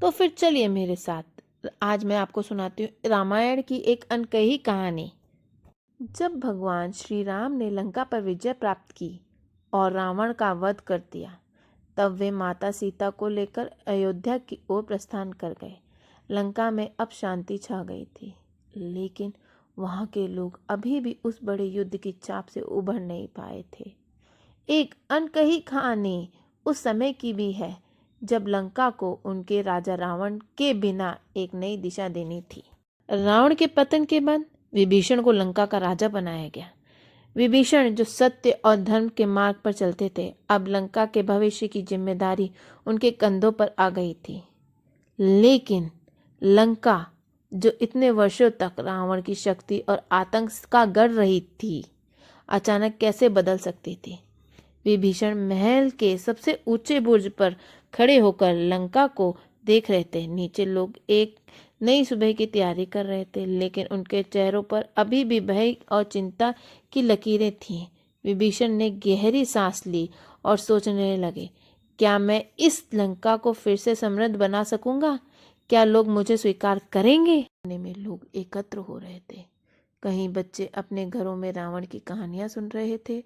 तो फिर चलिए मेरे साथ, आज मैं आपको सुनाती हूँ रामायण की एक अनकही कहानी। जब भगवान श्री राम ने लंका पर विजय प्राप्त की और रावण का वध कर दिया, तब वे माता सीता को लेकर अयोध्या की ओर प्रस्थान कर गए। लंका में अब शांति छा गई थी, लेकिन वहाँ के लोग अभी भी उस बड़े युद्ध की चाप से उभर नहीं पाए थे। एक अनकही कहानी उस समय की भी है जब लंका को उनके राजा रावण के बिना एक नई दिशा देनी थी। रावण के पतन के बाद विभीषण को लंका का राजा बनाया गया। विभीषण जो सत्य और धर्म के मार्ग पर चलते थे, अब लंका के भविष्य की जिम्मेदारी उनके कंधों पर आ गई थी। लेकिन लंका जो इतने वर्षों तक रावण की शक्ति और आतंक का गढ़ रही थी, अचानक कैसे बदल सकती थी। विभीषण महल के सबसे ऊंचे बुर्ज पर खड़े होकर लंका को देख रहे थे। नीचे लोग एक नई सुबह की तैयारी कर रहे थे, लेकिन उनके चेहरों पर अभी भी भय और चिंता की लकीरें थीं। विभीषण ने गहरी सांस ली और सोचने लगे, क्या मैं इस लंका को फिर से समृद्ध बना सकूंगा? क्या लोग मुझे स्वीकार करेंगे? खाने में लोग एकत्र हो रहे थे। कहीं बच्चे अपने घरों में रावण की कहानियां सुन रहे थे,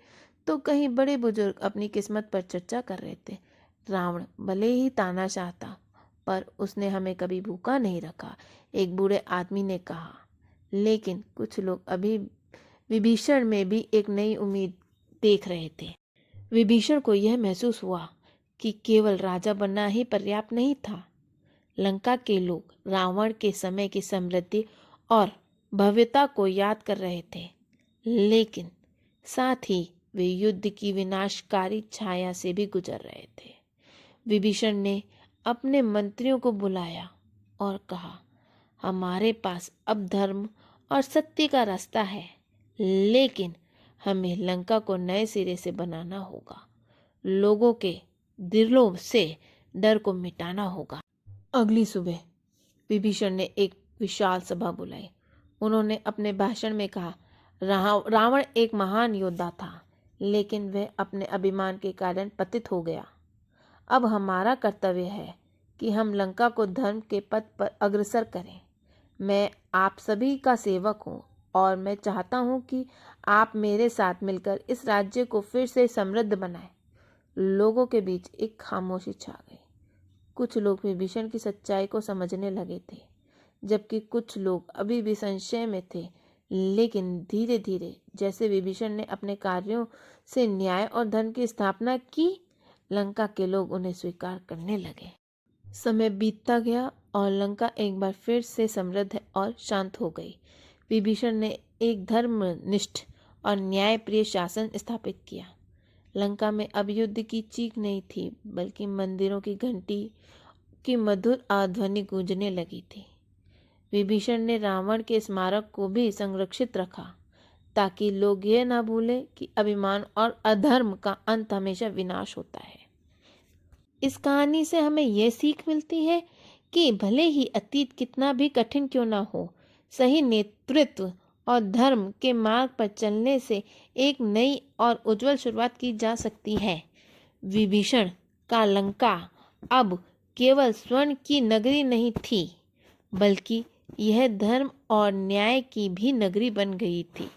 तो कहीं बड़े बुजुर्ग अपनी किस्मत पर चर्चा कर रहे थे। रावण भले ही तानाशाह था, पर उसने हमें कभी भूखा नहीं रखा, एक बूढ़े आदमी ने कहा। लेकिन कुछ लोग अभी विभीषण में भी एक नई उम्मीद देख रहे थे। विभीषण को यह महसूस हुआ कि केवल राजा बनना ही पर्याप्त नहीं था। लंका के लोग रावण के समय की समृद्धि और भव्यता को याद कर रहे थे, लेकिन साथ ही वे युद्ध की विनाशकारी छाया से भी गुजर रहे थे। विभीषण ने अपने मंत्रियों को बुलाया और कहा, हमारे पास अब धर्म और सत्य का रास्ता है, लेकिन हमें लंका को नए सिरे से बनाना होगा। लोगों के दिलों से डर को मिटाना होगा। अगली सुबह विभीषण ने एक विशाल सभा बुलाई। उन्होंने अपने भाषण में कहा, रावण एक महान योद्धा था, लेकिन वह अपने अभिमान के कारण पतित हो गया। अब हमारा कर्तव्य है कि हम लंका को धर्म के पथ पर अग्रसर करें। मैं आप सभी का सेवक हूँ और मैं चाहता हूँ कि आप मेरे साथ मिलकर इस राज्य को फिर से समृद्ध बनाएं। लोगों के बीच एक खामोशी छा गई। कुछ लोग विभीषण की सच्चाई को समझने लगे थे, जबकि कुछ लोग अभी भी संशय में थे। लेकिन धीरे धीरे जैसे विभीषण ने अपने कार्यों से न्याय और धर्म की स्थापना की, लंका के लोग उन्हें स्वीकार करने लगे। समय बीतता गया और लंका एक बार फिर से समृद्ध और शांत हो गई। विभीषण ने एक धर्मनिष्ठ और न्यायप्रिय शासन स्थापित किया। लंका में अब युद्ध की चीख नहीं थी, बल्कि मंदिरों की घंटी की मधुर ध्वनि गूंजने लगी थी। विभीषण ने रावण के स्मारक को भी संरक्षित रखा, ताकि लोग ये ना भूलें कि अभिमान और अधर्म का अंत हमेशा विनाश होता है। इस कहानी से हमें यह सीख मिलती है कि भले ही अतीत कितना भी कठिन क्यों ना हो, सही नेतृत्व और धर्म के मार्ग पर चलने से एक नई और उज्जवल शुरुआत की जा सकती है। विभीषण का लंका अब केवल स्वर्ण की नगरी नहीं थी, बल्कि यह धर्म और न्याय की भी नगरी बन गई थी।